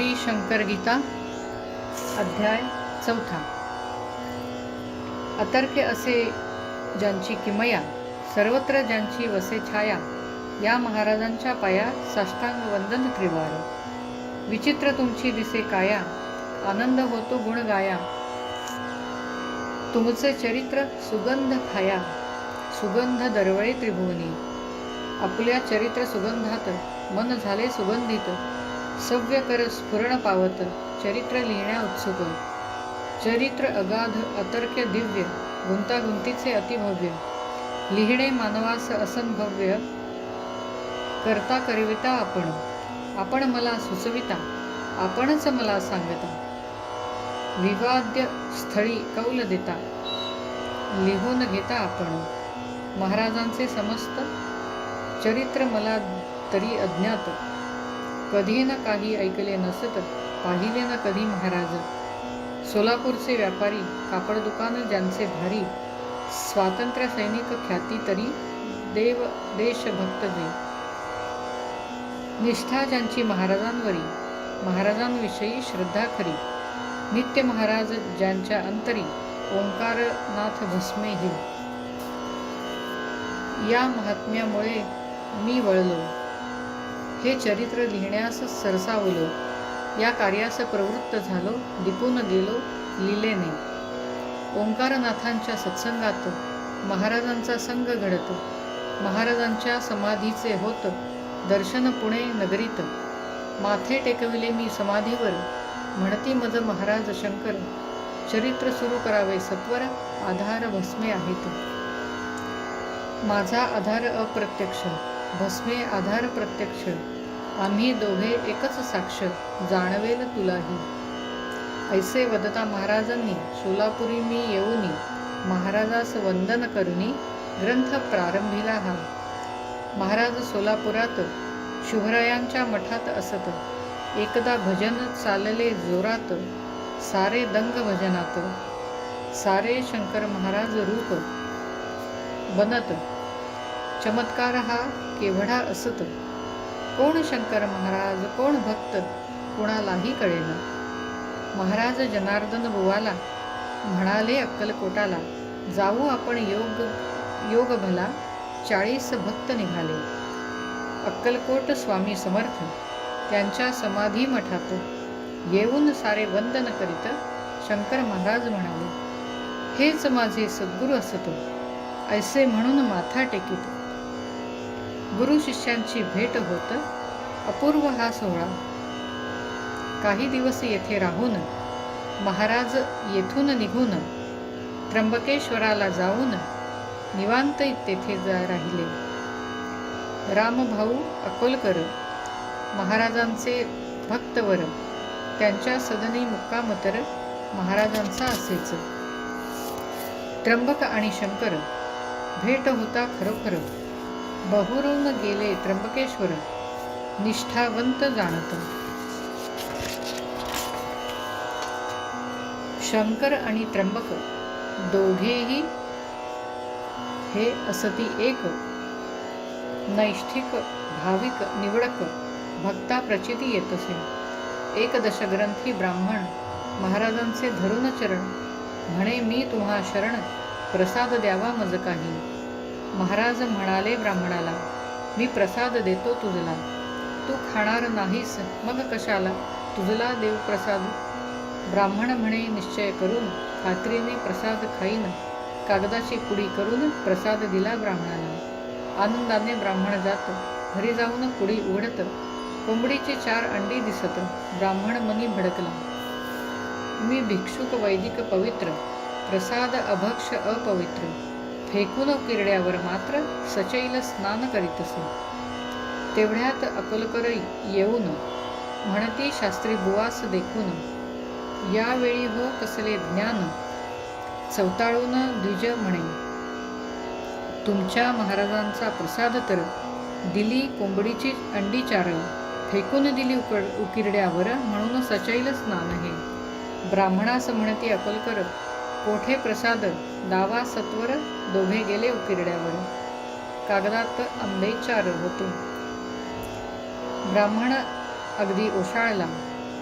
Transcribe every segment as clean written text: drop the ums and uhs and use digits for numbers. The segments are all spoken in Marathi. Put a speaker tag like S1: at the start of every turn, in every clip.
S1: श्री शंकर गीता अध्याय 4. अतर्क्य असे ज्यांची किमया, सर्वत्र ज्यांची वसे छाया, या महाराजांच्या पाया साष्टांग वंदन त्रिवार. विचित्र तुमची दिसे काया, आनंद होतो गुण गाया. तुमचे चरित्र सुगंध खाया, सुगंध दरवळे त्रिभुवनी. आपल्या चरित्र सुगंधात मन झाले सुगंधित, सव्य कर स्फुरण पावत, चरित्र लिहिण्या उत्सुक. चरित्र अगाध अतर्क्य दिव्य, गुंतागुंतीचे अतिभव्य. लिहिणे मानवास असंभव्य, करता करविता आपण. आपण मला सुचविता, आपणच मला सांगता. विवाद्य स्थळी कौल देता, लिहून घेता आपण. महाराजांचे समस्त चरित्र मला तरी अज्ञात. कधी न काही ऐकले नसत, पाहिले न कधी महाराज. सोलापूरचे व्यापारी, कापड दुकान ज्यांचे भारी, स्वातंत्र्य सैनिक ख्याती तरी, देव देशभक्त जे. निष्ठा ज्यांची महाराजांवरी, महाराजांविषयी श्रद्धा खरी. नित्य महाराज ज्यांच्या अंतरी, ओंकारनाथ भस्मे हे. या महात्म्यामुळे मी वळलो, हे चरित्र लिहिण्यास सरसावलो. या कार्यास प्रवृत्त झालो, दिपून गेलो लीलेने. ओंकारनाथांच्या सत्संगात महाराजांचा संग घडत. महाराजांच्या समाधीचे होत दर्शन पुणे नगरीत. माथे टेकविले मी समाधीवर, म्हणती मज महाराज शंकर. चरित्र सुरू करावे सत्वर, आधार भस्मे आहेत. माझा आधार अप्रत्यक्ष, भस्मे आधार प्रत्यक्ष. आम्ही दोघे एकच साक्ष, जाणवेल तुलाही. ऐसे वदता महाराजांनी, सोलापुरी मी येऊनी. महाराजास वंदन करुनी, ग्रंथ प्रारंभिला हा. महाराज सोलापुरात शुभरायांच्या मठात असत. एकदा भजन चालले जोरात, सारे दंग भजनात. सारे शंकर महाराज रूप बनत, चमत्कार हा केवढा असत. कोण शंकर महाराज, कोण भक्त, कुणालाही कळेना. महाराज जनार्दन बुवाला म्हणाले अक्कलकोटाला, जाऊ आपण योग भला. 40 भक्त निघाले. अक्कलकोट स्वामी समर्थ त्यांच्या समाधी मठात येऊन सारे वंदन करीत शंकर महाराज म्हणाले, हेच माझे सद्गुरू असत. ऐसे म्हणून माथा टेकीत. गुरु शिष्यांची भेट होत, अपूर्व हा सोहळा. काही दिवस येथे राहून महाराज येथून निघून त्र्यंबकेश्वराला जाऊन निवांत तेथे राहिले. रामभाऊ अकोलकर महाराजांचे भक्तवर, त्यांच्या सदनी मुक्काम तर महाराजांचा असेच. त्र्यंबक आणि शंकर भेट होता खरोखर. बहुरून गेले त्र्यंबकेश्वर, निष्ठावंत जाणत. शंकर आणि त्र्यंबक दोघेही हे असती एक. नैष्ठिक भाविक निवडक, भक्ता प्रचिती येतसे. एक दशग्रंथी ब्राह्मण महाराजांचे धरून चरण, म्हणे मी तुम्हा शरण, प्रसाद द्यावा मज काही. महाराज म्हणाले ब्राह्मणाला, मी प्रसाद देतो तुझला. तू खाणार नाहीस मग कशाला तुझला देव प्रसाद. ब्राह्मण म्हणे निश्चय करून, खात्रीने प्रसाद खाईन. कागदाची पुडी करून प्रसाद दिला ब्राह्मणाला. आनंदाने ब्राह्मण जात, घरी जाऊन पुडी उघडत. कोंबडीची 4 अंडी दिसत. ब्राह्मण मनी भडकला, मी भिक्षुक वैदिक पवित्र, प्रसाद अभक्ष अपवित्र. फेकून किरड्यावर मात्र सचैल स्नान करीतसे. तेवढ्यात अकोलकर येऊन म्हणती शास्त्री बुवास देखून, यावेळी हो कसले ज्ञान. चवताळून द्विज म्हणे, तुमच्या महाराजांचा प्रसाद तर दिली कोंबडीची अंडी 4, फेकून दिली उकिरड्यावर, म्हणून सचैल स्नान हे. ब्राह्मणास म्हणती अकोलकर, कोठे प्रसाद, दावा सत्वर. दोघे गेले उकिरड्यावर. कागदात आंबे 4 होते. ब्राह्मण अगदी ओशाळला,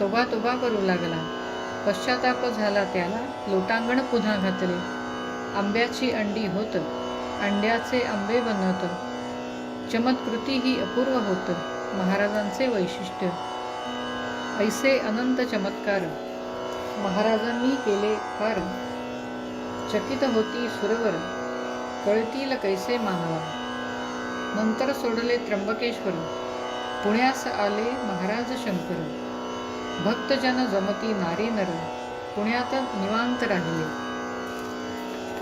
S1: तोबा तोबा करू लागला. पश्चाताप झाला त्याला. लोटांगण पुन्हा घातले. आंब्याची अंडी होत, अंड्याचे आंबे बनत. चमत्कृती ही अपूर्व होत, महाराजांचे वैशिष्ट्य. ऐसे अनंत चमत्कार महाराजांनी केले फार. चकित होती सुरवर, कळतील कैसे मानवा. नंतर सोडले त्र्यंबकेश्वर, पुण्यास आले महाराज शंकर. भक्तजन जमती नारी नर, पुण्यात निवांत राहिले.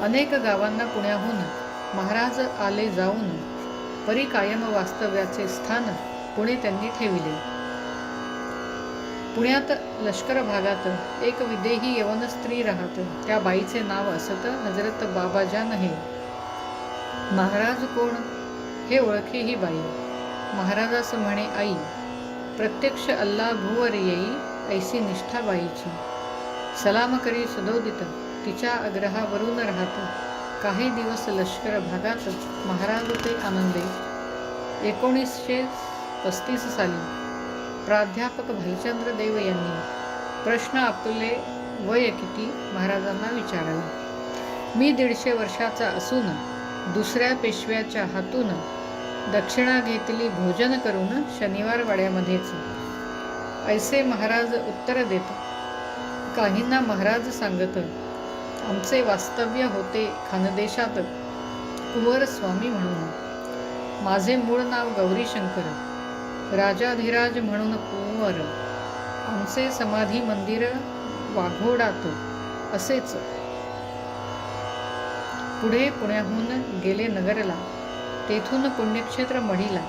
S1: अनेक गावांना पुण्याहून महाराज आले जाऊन. परी कायम वास्तव्याचे स्थान पुणे त्यांनी ठेविले. पुण्यात लष्कर भागात एक विदेही यवन स्त्री राहत. त्या बाईचे नाव असत हजरत बाबाजान हे. महाराज कोण हे ओळखे ही बाई. महाराजास म्हणे आई, प्रत्यक्ष अल्ला भूवर येई, ऐसी निष्ठा बाईची. सलाम करी सदोदित, तिच्या आग्रहावरून राहत. काही दिवस लष्कर भागात महाराज ते आनंदे. 1935 साली प्राध्यापक भालचंद्र देव यांनी प्रश्न आपले वय किती महाराजांना विचारला. मी 150 वर्षाचा असून दुसऱ्या पेशव्याच्या हातून दक्षिणा घेतली भोजन करून शनिवार वाड्यामध्येच. ऐसे महाराज उत्तर देत. काहींना महाराज सांगत, आमचे वास्तव्य होते खानदेशात कुंवर स्वामी म्हणून. माझे मूळ नाव गौरीशंकर, राजाधिराज म्हणून कुंवर. आमचे समाधी मंदिर वाघोडात. असेच पुढे पुण्याहून गेले नगरला. तेथून पुण्यक्षेत्र मढीला.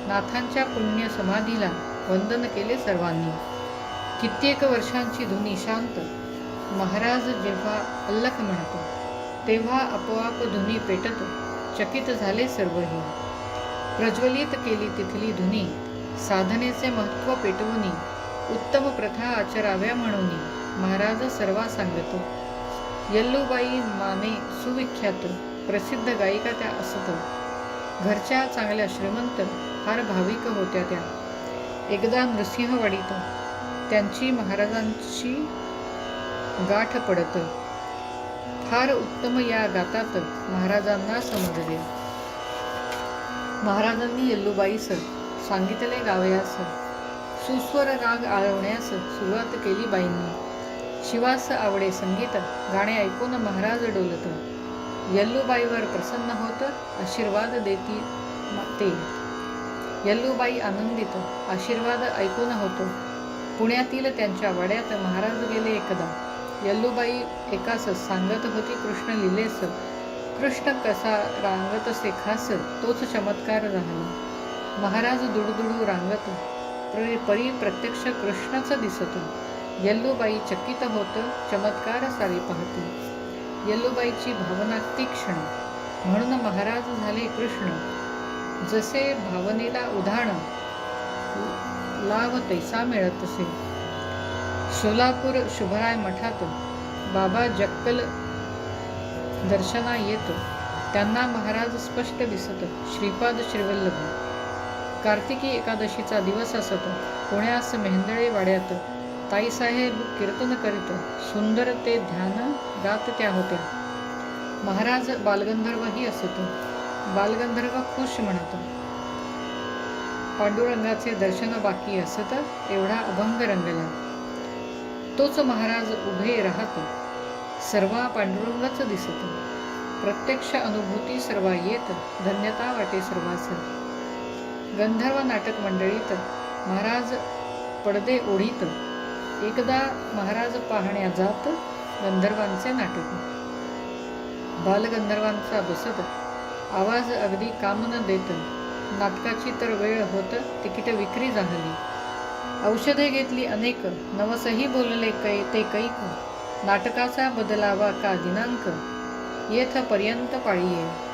S1: नाथांच्या पुण्य समाधीला वंदन केले सर्वांनी. कित्येक वर्षांची धुनी शांत. महाराज जेव्हा अल्लख म्हणतो तेव्हा आपोआप धुनी पेटत. चकित झाले सर्वही. प्रज्वलित केली तिथली धुनी. साधनेचे महत्त्व पेटवुनी. उत्तम प्रथा आचराव्या म्हणून महाराज सर्वा सांगतो. यल्लूबाई माने सुविख्यात, प्रसिद्ध गायिका त्या असत. घरच्या चांगल्या श्रीमंत, फार भाविक होत्या त्या. एकदा नृसिंहवाडीत त्यांची महाराजांची गाठ पडत. फार उत्तम या गातात महाराजांना समजले. महाराजांनी यल्लूबाईस सांगितले गावयास. सुस्वर राग आळवण्यास सुरुवात केली बाईंनी. शिवास आवडे संगीत, गाणे ऐकून महाराज डोलत. यल्लूबाईवर प्रसन्न होत, आशीर्वाद देती ते. यल्लूबाई आनंदित, आशीर्वाद ऐकून होतो. पुण्यातील त्यांच्या वाड्यात महाराज गेले एकदा. यल्लूबाई एकास सांगत होती कृष्ण लीलेस. कृष्ण कसा रांगतसे खास, तोच चमत्कार झाला. महाराज दुडदुडू रांगत. परी प्रत्यक्ष कृष्णच दिसत. यल्लूबाई चकित होत, चमत्कार सारी पाहती. यल्लूबाईची भावना तीक्ष्ण, म्हणून महाराज झाले कृष्ण. जसे भावनेला उधाण लाव तैसा मिळतसे. सोलापूर शुभराय मठात बाबा जक्कल दर्शना येत. त्यांना महाराज स्पष्ट दिसत. श्रीपाद श्रीवल्लभ. कार्तिकी एकादशीचा दिवस असत. पुण्यास मेहंदळे वाड्यात ताईसाहेब कीर्तन करीत. सुंदर ते ध्यान गात त्या होत्या. महाराज बालगंधर्वही असत. बालगंधर्व खुश म्हणत. पांडुरंगाचे दर्शन बाकी असत. एवढा अभंग रंगला. तोच महाराज उभे राहत. सर्वा पांडुरंगच दिसत. प्रत्यक्ष अनुभूती सर्वा येत. धन्यता वाटे सर्वास. गंधर्व नाटक मंडळीत महाराज पडदे ओढीत. एकदा महाराज पाहण्या जात गंधर्वांचे नाटक. बालगंधर्वांचा बसत. आवाज अगदी काम न देत. नाटकाची तर वेळ होत. तिकीट विक्री झाली. औषधे घेतली अनेक. नवसही बोलले ते कैक. नाटकाचा बदलावा का दिनांक, येथपर्यंत पाळीये.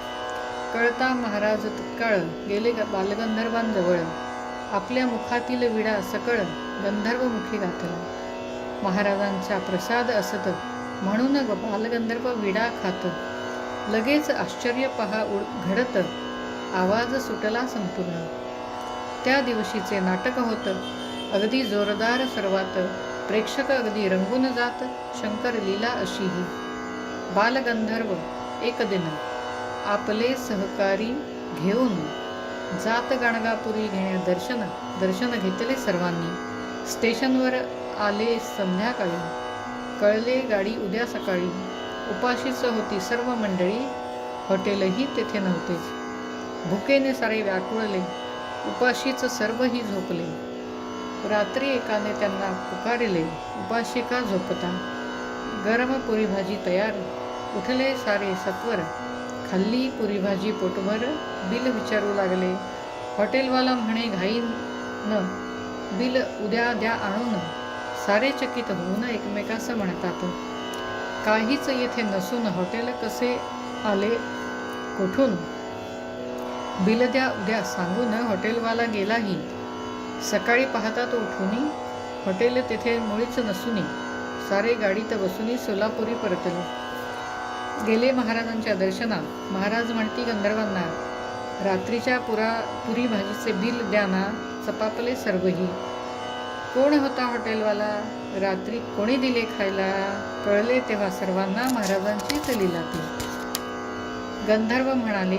S1: कळता महाराज तत्काळ गेले बालगंधर्वांजवळ. आपल्या मुखातील विडा सकळ गंधर्वमुखी घातला. महाराजांचा प्रसाद असत म्हणून बालगंधर्व विडा खात. लगेच आश्चर्य पहा घडत. आवाज सुटला संपूर्ण. त्या दिवशीचे नाटक होतं. अगदी जोरदार सर्वात. प्रेक्षक अगदी रंगून जात शंकर लीला अशीही. बालगंधर्व एक दिन आपले सहकारी घेऊन जात गाणगापुरी घेण्या दर्शन घेतले सर्वांनी. स्टेशनवर आले संध्याकाळी, कळले गाडी उद्या सकाळी. उपाशीच होती सर्व मंडळी, हॉटेलही तेथे नव्हतेच. भुकेने सारे व्याकुळले, उपाशीच सर्वही झोपले. रात्री एकाने त्यांना पुकारिले, उपाशी का झोपता? गरम पुरी भाजी तयार. उठले सारे सत्वर, खाल्ली पुरी भाजी पोटभर. बिल विचारू लागले. हॉटेलवाला म्हणे घाईन, बिल उद्या द्या आणून. सारे चकित होऊन एकमेकास म्हणतात, काहीच येथे नसून हॉटेल कसे आले कोठून? बिल द्या उद्या सांगून हॉटेलवाला गेलाही. सकाळी पाहतात उठूनी, हॉटेल तेथे मुळीच नसूनी. सारे गाडीत बसूनी सोलापुरी परतले. गेले महाराजांच्या दर्शना. महाराज म्हणती गंधर्वांना, रात्रीच्या पुरी भाजीचे बिल द्या ना. चपापले सर्वही. कोण होता हॉटेलवाला? रात्री कोणी दिले खायला? कळले तेव्हा सर्वांना महाराजांचीच लीला ती. गंधर्व म्हणाले,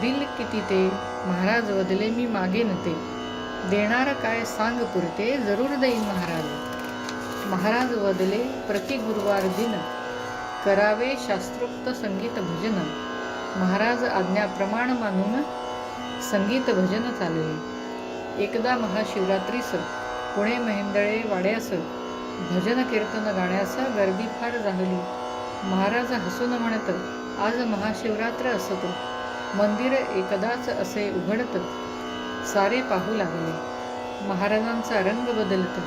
S1: बिल किती ते? महाराज वदले, मी मागेन ते. देणार काय सांग पुरते? जरूर देईन महाराज. महाराज वदले, प्रति गुरुवार दिन करावे शास्त्रोक्त संगीत भजन. महाराज आज्ञाप्रमाण मानून संगीत भजन चालले. एकदा महाशिवरात्रीस पुणे मेहेंदळे वाड्यास भजन कीर्तन गाण्यास गर्दी फार झाली. महाराज हसून म्हणत, आज महाशिवरात्र असत, मंदिर एकदाच असे उघडत. सारे पाहू लागले. महाराजांचा रंग बदलत,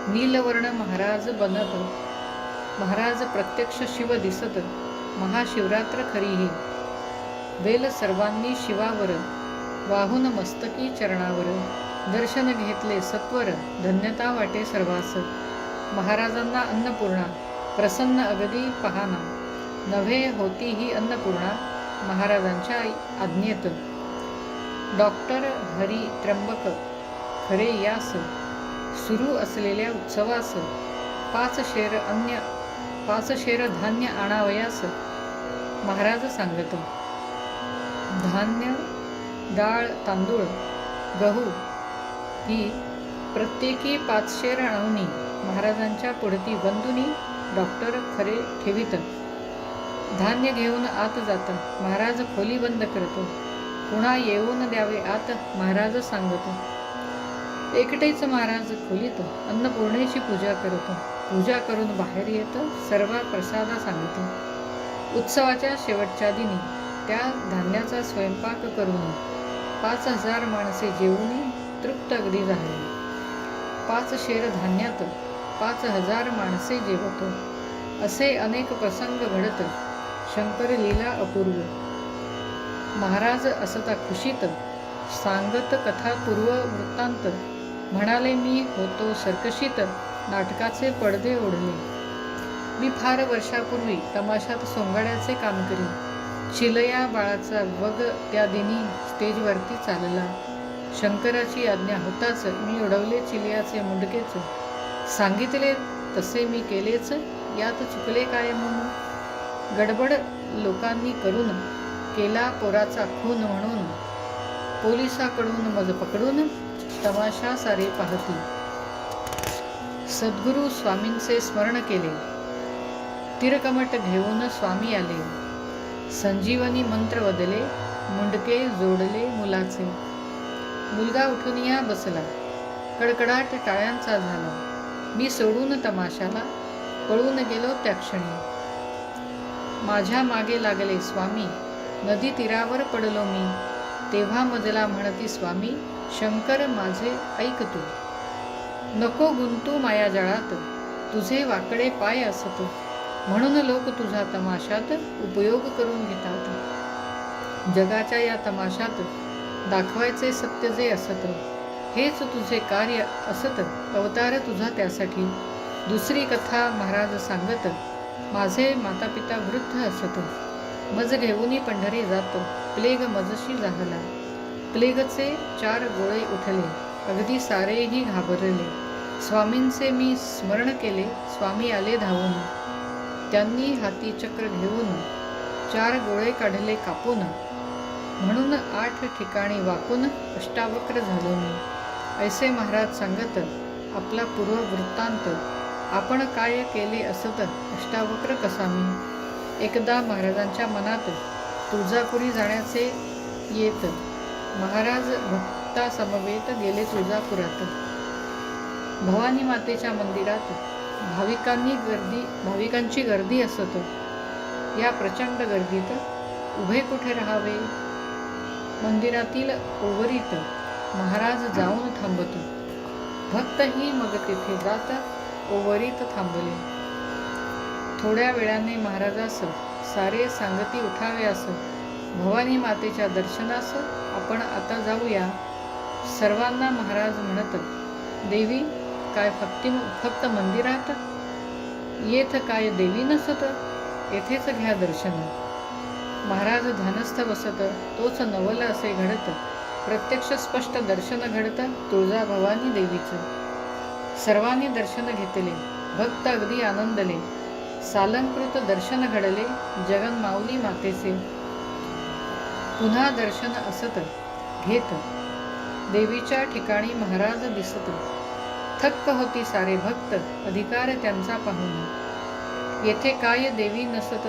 S1: नीलवर्ण महाराज बनत. महाराज प्रत्यक्ष शिव दिसत. महाशिवरात्र खरी ही. वेल सर्वांनी शिवावर, वाहून मस्तकी चरणावर. दर्शन घेतले सत्वर, धन्यता वाटे सर्वास. महाराजांना अन्नपूर्णा, प्रसन्न अगदी पहाना. नव्हे होती ही अन्नपूर्णा, महाराजांच्या आज्ञेत. डॉक्टर हरी त्र्यंबक खरे यास, सुरू असलेल्या उत्सवास. 5 शेर धान्य आणावयास. महाराज सांगत, धान्य, डाळ, तांदूळ, गहू ही प्रत्येकी 5 शेर आणूनी महाराजांच्या पुढती बंधुनी डॉक्टर खरे ठेवीत. धान्य घेऊन आत जात. महाराज खोली बंद करतो. पुन्हा येऊन द्यावे आत, महाराज सांगतो. एकटेच महाराज खोलीत अन्नपूर्णेची पूजा करतो. पूजा करून बाहेर येत, सर्व प्रसादा सांगतो. उत्सवाच्या शेवटच्या दिनी त्या धान्याचा स्वयंपाक करून 5,000 माणसे जेवून तृप्त अगदी झाली. 5 शेर धान्यात 5,000 माणसे जेवतो. असे अनेक प्रसंग घडत. शंकर लीला अपूर्व. महाराज असता खुशीत, सांगत कथा पूर्व वृत्तांत. म्हणाले, मी होतो सर्कशीत, नाटकाचे पडदे ओढले. मी फार वर्षापूर्वी तमाशात सोंगाड्याचे काम करी. चिलया बाळाचा वग त्या दिनी स्टेजवरती चालला. शंकराची आज्ञा होताच मी उडवले चिलयाचे मुंडकेच. सांगितले तसे मी केलेच, यात चुकले काय म्हणून? गडबड लोकांनी करून केला पोराचा खून म्हणून. पोलिसाकडून मज पकडून तमाशा सारे पाहती. सद्गुरू स्वामींचे स्मरण केले. तिरकमट घेऊन स्वामी आले. संजीवनी मंत्र वदले, मुंडके जोडले मुलाचे. मुलगा उठून या बसला. कडकडाट टाळ्यांचा झाला. मी सोडून तमाशाला पळून गेलो त्या क्षणी. माझ्या मागे लागले स्वामी. नदी तीरावर पडलो मी. तेव्हा मजला म्हणती स्वामी, शंकर माझे ऐक तू. नको गुंतू मायाजाळात, तुझे वाकडे पाय असत. म्हणून लोक तुझा तमाशात उपयोग करून घेतात. जगाच्या या तमाशात दाखवायचे सत्य जे असत, हेच तुझे कार्य असत. अवतार तुझा त्यासाठी. दुसरी कथा महाराज सांगत, माझे मातापिता वृद्ध असत. मज घेऊनी पंढरी जात. प्लेग मजशी झाला. प्लेगचे 4 गोळे उठले. अगदी सारेही घाबरले. स्वामींचे मी स्मरण केले, स्वामी आले धावून. त्यांनी हाती चक्र घेऊन 4 गोळे काढले कापून. म्हणून 8 ठिकाणी वाकून अष्टावक्र झालो मी. ऐसे महाराज सांगत आपला पूर्व वृत्तांत. आपण काय केले असत अष्टावक्र कसा मी. एकदा महाराजांच्या मनात तुळजापुरी जाण्याचे येत. महाराज भक्तासमवेत गेले तुळजापुरात. भवानी मातेच्या मंदिरात भाविकांची गर्दी असत. या प्रचंड गर्दीत उभे कुठे राहावे. मंदिरातील ओवरीत महाराज जाऊन थांबत. भक्तही मग तेथे जात ओवरीत थांबले. थोड्या वेळाने महाराजास सारे सांगती उठाव्यास, भवानी मातेच्या दर्शनास आपण आता जाऊया. सर्वांना महाराज म्हणत, देवी काय फक्त मंदिरात येथ काय देवी नसत, येथेच घ्या दर्शन. महाराज ध्यानस्थ बसत. तोच नवल असे घडत. प्रत्यक्ष स्पष्ट दर्शन घडत तुळजा भवानी देवीचे. सर्वांनी दर्शन घेतले. भक्त अगदी आनंदले. सालंकृत दर्शन घडले जगन्माऊली मातेचे. पुन्हा दर्शन असत घेत देवीच्या ठिकाणी महाराज दिसत. थक्क होती सारे भक्त अधिकार त्यांचा पाहून. येथे काय देवी नसत,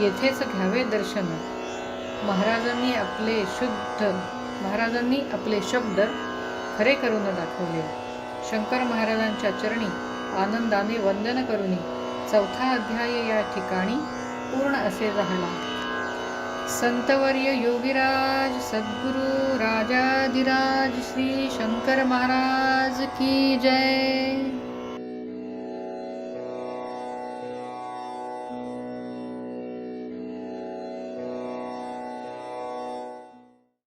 S1: येथेच घ्यावे दर्शन. महाराजांनी आपले शब्द खरे करून दाखवले. शंकर महाराजांच्या चरणी आनंदाने वंदन करुनी 4था अध्याय या ठिकाणी पूर्ण असे झाला. संतवर्य योगीराज सद्गुरु राजाधिराज श्री शंकर महाराज की जय.